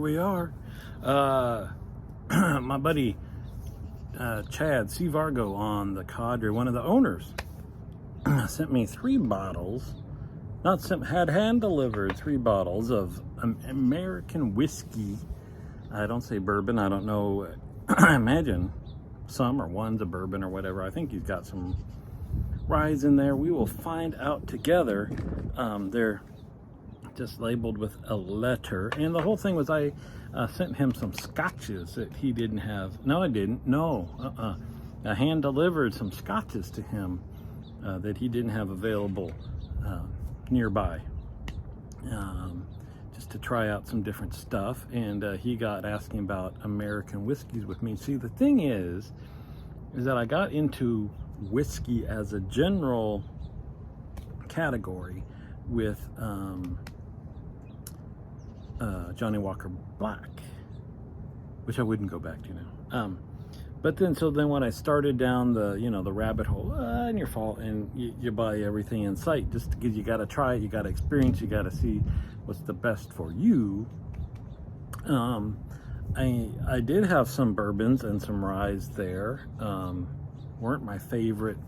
we are. My buddy Chad C. Vargo on the Cadre, one of the owners, sent me 3 bottles, had hand delivered 3 bottles of American whiskey. I don't say bourbon, I don't know. I imagine some or one's a bourbon or whatever. I think he's got some rye in there. We will find out together. They're just labeled with a letter, and the whole thing was I sent him some scotches that he didn't have. No, I didn't. No, I hand delivered some scotches to him that he didn't have available nearby, just to try out some different stuff. And he got asking about American whiskeys with me. See, the thing is that I got into whiskey as a general category with Johnny Walker Black, which I wouldn't go back to now. But then when I started down the the rabbit hole, and your fault, and you buy everything in sight, just because you got to try it, you got to experience, you got to see what's the best for you. I did have some bourbons and some ryes there. Weren't my favorite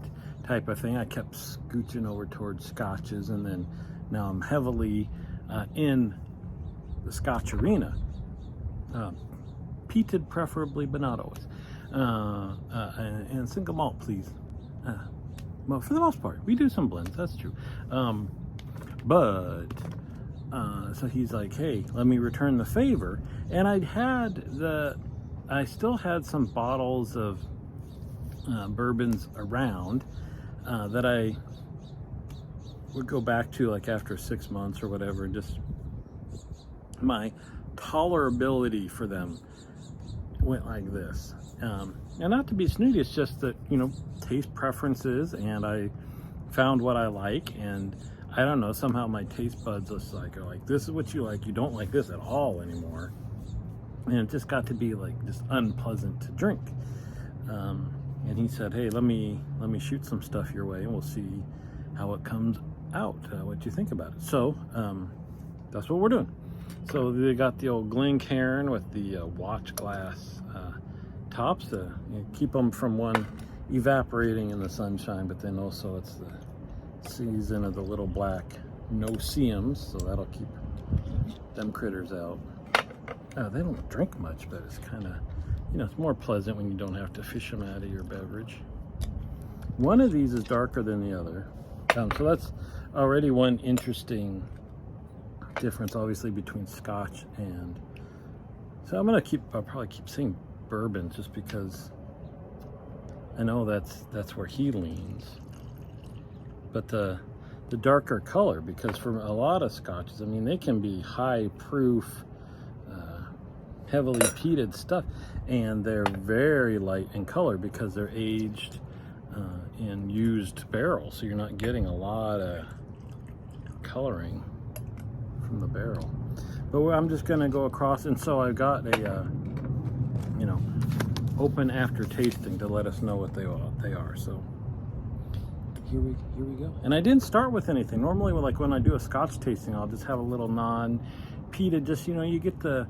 type of thing. I kept scooching over towards scotches, and then now I'm heavily in the Scotch arena. Peated preferably, but not always. And single malt, please. Well, for the most part, we do some blends, that's true. So he's like, hey, let me return the favor. And I still had some bottles of bourbons around that I would go back to like after 6 months or whatever, and just my tolerability for them went like this. And not to be snooty, it's just that taste preferences, and I found what I like, and I don't know, somehow my taste buds are like, this is what you like, you don't like this at all anymore. And it just got to be like just unpleasant to drink. And he said, hey, let me shoot some stuff your way, and we'll see how it comes out, what you think about it. So that's what we're doing. So they got the old Glencairn with the watch glass tops to keep them from one evaporating in the sunshine, but then also it's the season of the little black no-see-ums, so that'll keep them critters out. They don't drink much, but it's kind of, it's more pleasant when you don't have to fish them out of your beverage. One of these is darker than the other, so that's already one interesting difference, obviously, between Scotch and. So I'll probably keep saying bourbon, just because I know that's where he leans. But the darker color, because for a lot of Scotches, I mean, they can be high proof, heavily peated stuff, and they're very light in color because they're aged in used barrels, so you're not getting a lot of coloring from the barrel. But I'm just gonna go across, and so I got a open after tasting to let us know what they are. So here we go. And I didn't start with anything. Normally, when I do a Scotch tasting, I'll just have a little non-peated, just you get the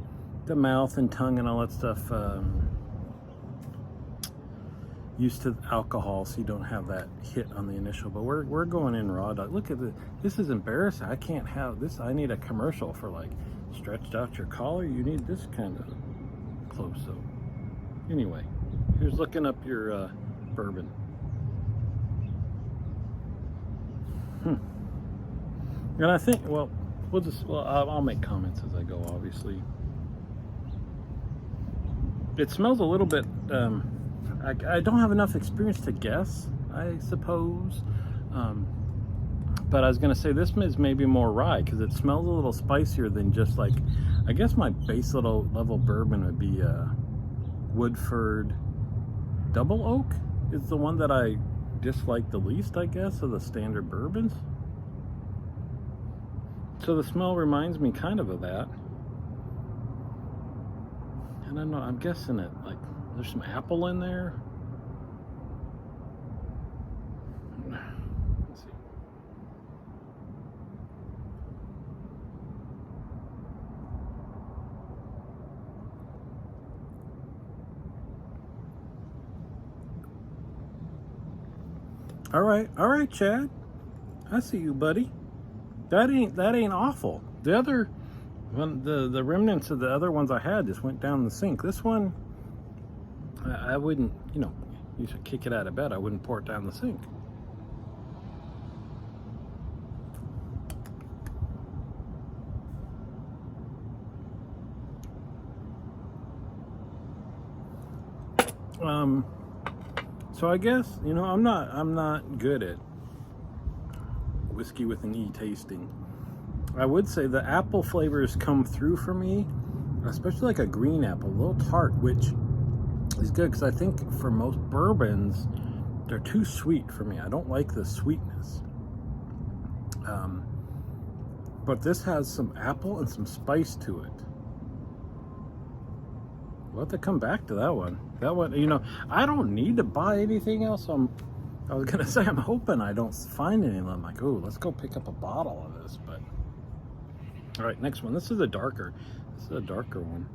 mouth and tongue and all that stuff used to alcohol, so you don't have that hit on the initial. But we're going in raw dog. Look at this is embarrassing. I can't have this. I need a commercial for like stretched out your collar. You need this kind of close up. Anyway, here's looking up your bourbon. And I think, I'll make comments as I go, obviously. It smells a little bit, I don't have enough experience to guess, I suppose. But I was going to say this is maybe more rye, because it smells a little spicier than just like, I guess my base level bourbon would be Woodford Double Oak is the one that I dislike the least, I guess, of the standard bourbons. So the smell reminds me kind of that. And I don't know, I'm guessing it, like, there's some apple in there. Let's see. All right, Chad. I see you, buddy. That ain't awful. The other one, the remnants of the other ones I had just went down the sink. This one, I wouldn't, you should kick it out of bed. I wouldn't pour it down the sink. So I guess, I'm not good at whiskey with an E tasting. I would say the apple flavors come through for me, especially like a green apple, a little tart, which is good because I think for most bourbons, they're too sweet for me. I don't like the sweetness. But this has some apple and some spice to it. We'll have to come back to that one. That one, I don't need to buy anything else. I was gonna say, I'm hoping I don't find anything. I'm like, oh, let's go pick up a bottle of this. But all right, next one. This is a darker one.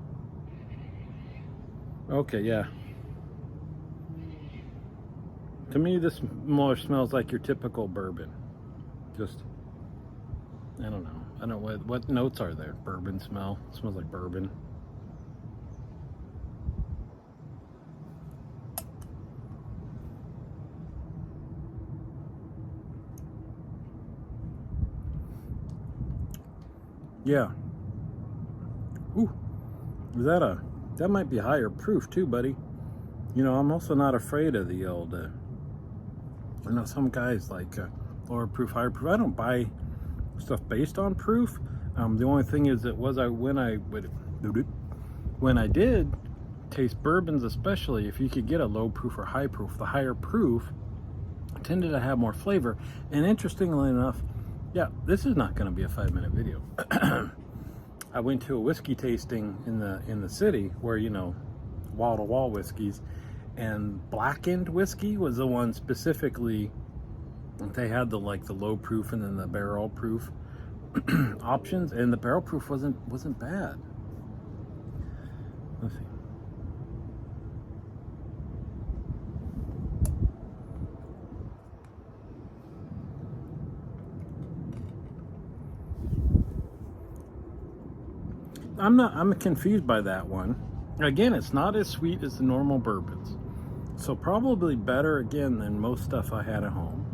Okay, yeah. To me, this more smells like your typical bourbon. Just, I don't know. I don't know what notes are there. Bourbon smell. It smells like bourbon. Yeah. Ooh. That might be higher proof too, buddy. I'm also not afraid of the old, some guys like lower proof, higher proof. I don't buy stuff based on proof. The only thing is when I did taste bourbons, especially if you could get a low proof or high proof, the higher proof tended to have more flavor. And interestingly enough, yeah, this is not going to be a 5-minute video. I went to a whiskey tasting in the city where, wall-to-wall whiskeys, and blackened whiskey was the one specifically. They had the low proof and then the barrel proof options, and the barrel proof wasn't bad. Let's see. I'm confused by that one. Again, it's not as sweet as the normal bourbons. So probably better, again, than most stuff I had at home.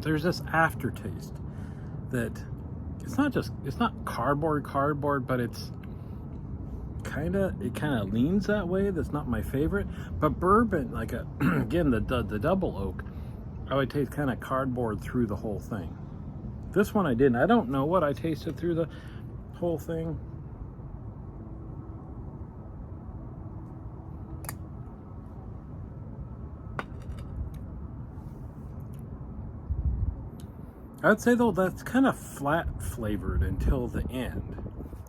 There's this aftertaste that it's not cardboard, but it kind of leans that way. That's not my favorite. But bourbon, again, the double oak, I would taste kind of cardboard through the whole thing. This one I didn't. I don't know what I tasted through the whole thing. I'd say though that's kind of flat flavored until the end.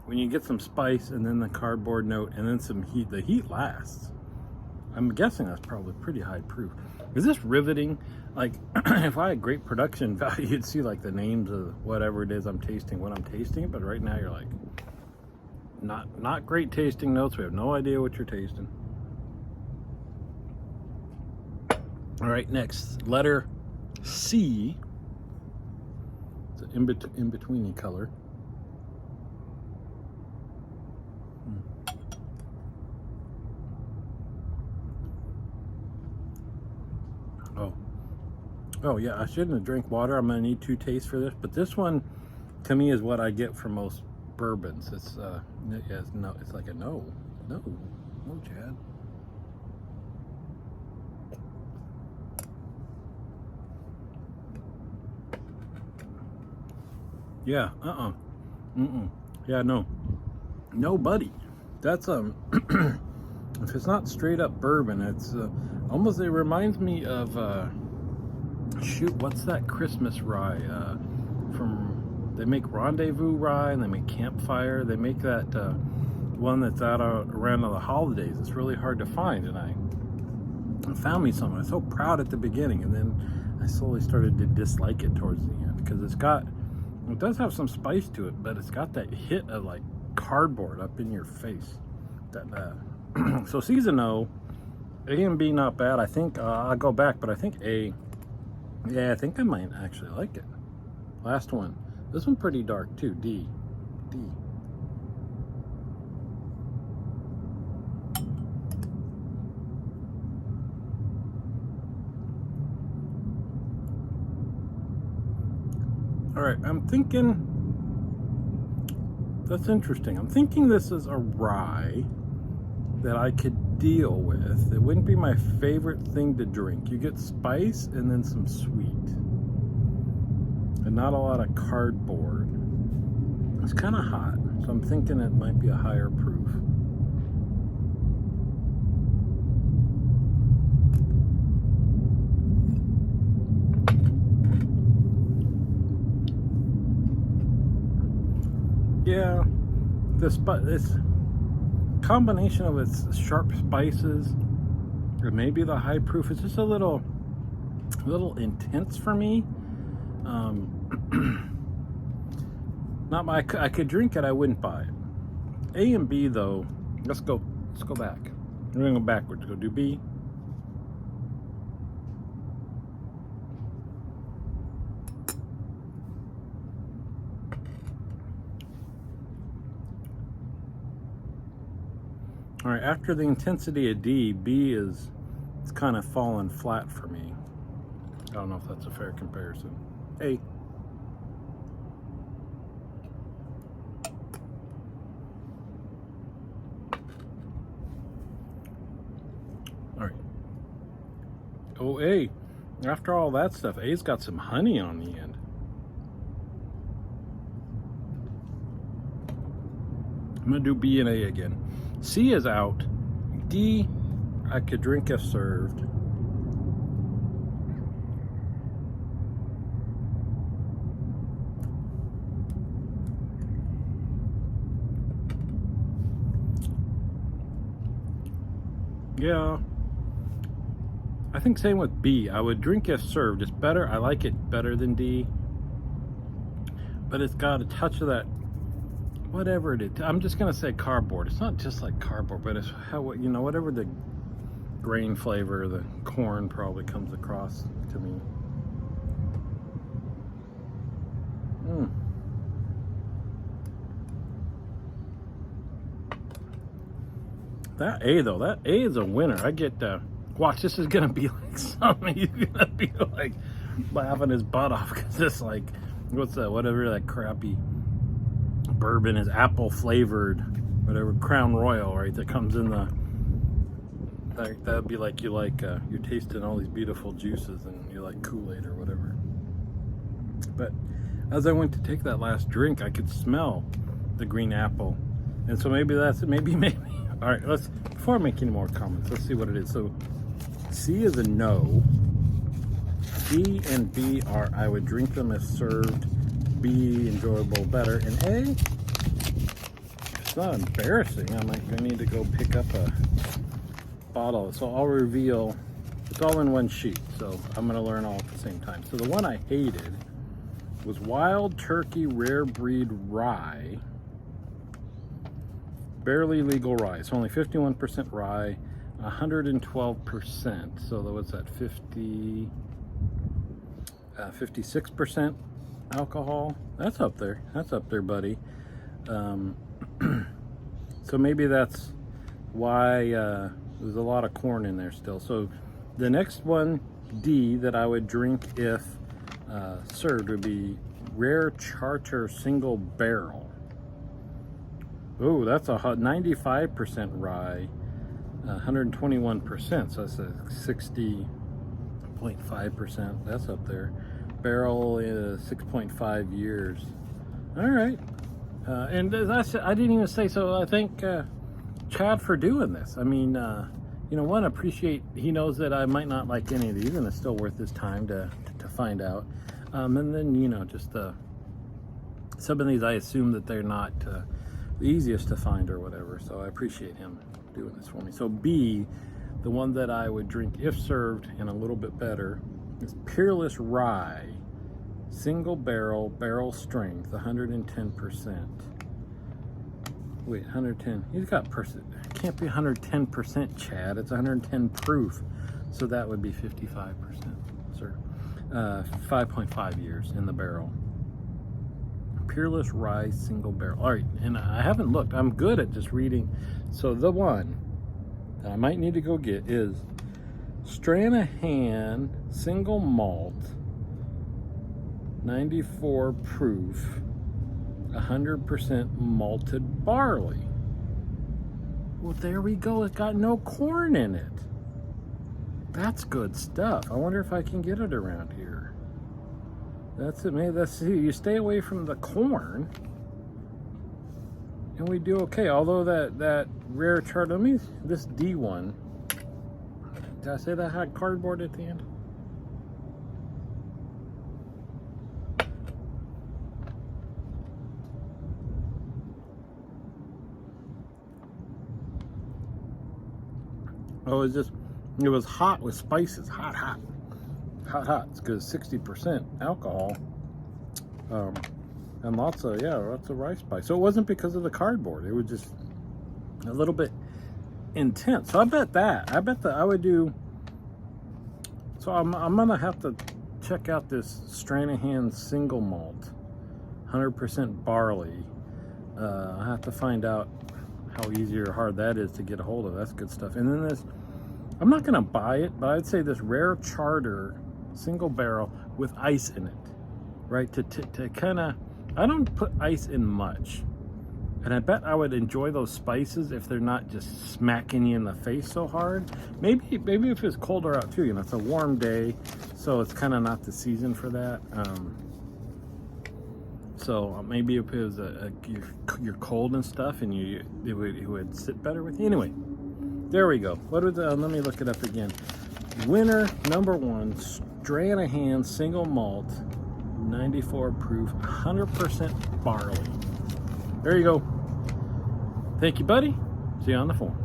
When you get some spice and then the cardboard note and then some heat, the heat lasts. I'm guessing that's probably pretty high proof. Is this riveting? If I had great production value, you'd see the names of whatever it is I'm tasting when I'm tasting it. But right now you're like, not great tasting notes. We have no idea what you're tasting. All right, next, letter C. It's an in-betweeny color. Oh yeah, I shouldn't have drank water. I'm gonna need 2 tastes for this, but this one, to me, is what I get from most bourbons. It's it's like a no, Chad. Yeah, yeah, no, buddy. That's if it's not straight up bourbon, it's almost. It reminds me of shoot, what's that Christmas rye they make Rendezvous rye and they make Campfire. They make that one that's out around the holidays. It's really hard to find, and I found me some. I was so proud at the beginning, and then I slowly started to dislike it towards the end because it does have some spice to it, but it's got that hit of cardboard up in your face. That so C's a no. A and B not bad. I think I'll go back, but I think A, yeah, I think I might actually like it. Last one. This one pretty dark too. D. All right, I'm thinking, that's interesting. I'm thinking this is a rye that I could deal with. It wouldn't be my favorite thing to drink. You get spice and then some sweet. And not a lot of cardboard. It's kind of hot, so I'm thinking it might be a higher proof. Yeah, this combination of its sharp spices, or maybe the high proof, is just a little intense for me. Not my. I could drink it. I wouldn't buy it. A and B though. Let's go back. We're gonna go backwards. Go do B. All right, after the intensity of D, B it's kind of fallen flat for me. I don't know if that's a fair comparison. A. All right. Oh, A. After all that stuff, A's got some honey on the end. I'm gonna do B and A again. C is out. D, I could drink if served. Yeah. I think same with B. I would drink if served. It's better. I like it better than D. But it's got a touch of that, whatever it is. I'm just gonna say cardboard. It's not just like cardboard, but it's how, you know, whatever the grain flavor, the corn probably comes across to me. That A though, that A is a winner. I get watch, this is gonna be like something you're gonna be like laughing his butt off, because it's like, what's that, whatever that crappy bourbon is, apple flavored, whatever, Crown Royal, right, that comes in the, that'd be like, you're tasting all these beautiful juices and you like Kool-Aid or whatever. But as I went to take that last drink, I could smell the green apple, and so maybe that's it. Maybe all right, let's, before I make any more comments, let's see what it is. So C is a no. D and B are I would drink them if served. B, enjoyable, better. And A, it's not embarrassing. I need to go pick up a bottle. So I'll reveal, it's all in one sheet, so I'm gonna learn all at the same time. So the one I hated was Wild Turkey Rare Breed Rye. Barely legal rye. It's only 51% rye, 112%. So what's that, 56% alcohol? That's up there. That's up there, buddy. So maybe that's why there's a lot of corn in there still. So the next one, D, that I would drink if served would be Rare Charter Single Barrel. Oh, that's a hot 95% rye, 121%. So that's a 60.5%. That's up there. Barrel is 6.5 years. All right. And as I said, I didn't even say, so I thank Chad for doing this. I mean, you know, one, appreciate, he knows that I might not like any of these, and it's still worth his time to find out. And then, you know, just some of these, I assume that they're not the easiest to find or whatever, so I appreciate him doing this for me. So B, the one that I would drink if served and a little bit better, is Peerless Rye, single barrel, barrel strength, 110%. Wait, 110. He's got it can't be 110%, Chad. It's 110 proof. So that would be 55%, sir. 5.5 years in the barrel. Peerless Rye single barrel. All right, and I haven't looked. I'm good at just reading. So the one that I might need to go get is Stranahan single malt, 94 proof, 100% malted barley. Well, there we go. It's got no corn in it. That's good stuff. I wonder if I can get it around here. That's it. Maybe let's see. You stay away from the corn, and we do okay. Although that rare chart. This D1. Did I say that had cardboard at the end? Oh, it was hot with spices. Hot. It's because 60% alcohol. And lots of rice spice. So it wasn't because of the cardboard. It was just a little bit intense. So I bet that I would do. So I'm gonna have to check out this Stranahan single malt, 100% barley. I have to find out how easy or hard that is to get a hold of. That's good stuff. And then this, I'm not gonna buy it, but I'd say this rare charter single barrel with ice in it, right? To kind of, I don't put ice in much, and I bet I would enjoy those spices if they're not just smacking you in the face so hard. Maybe if it's colder out too, it's a warm day, so it's kind of not the season for that. So maybe if it was you're cold and stuff, and it would sit better with you. Anyway, there we go. What was let me look it up again. Winner number 1, Stranahan single malt, 94 proof, 100% barley. There you go. Thank you, buddy. See you on the forum.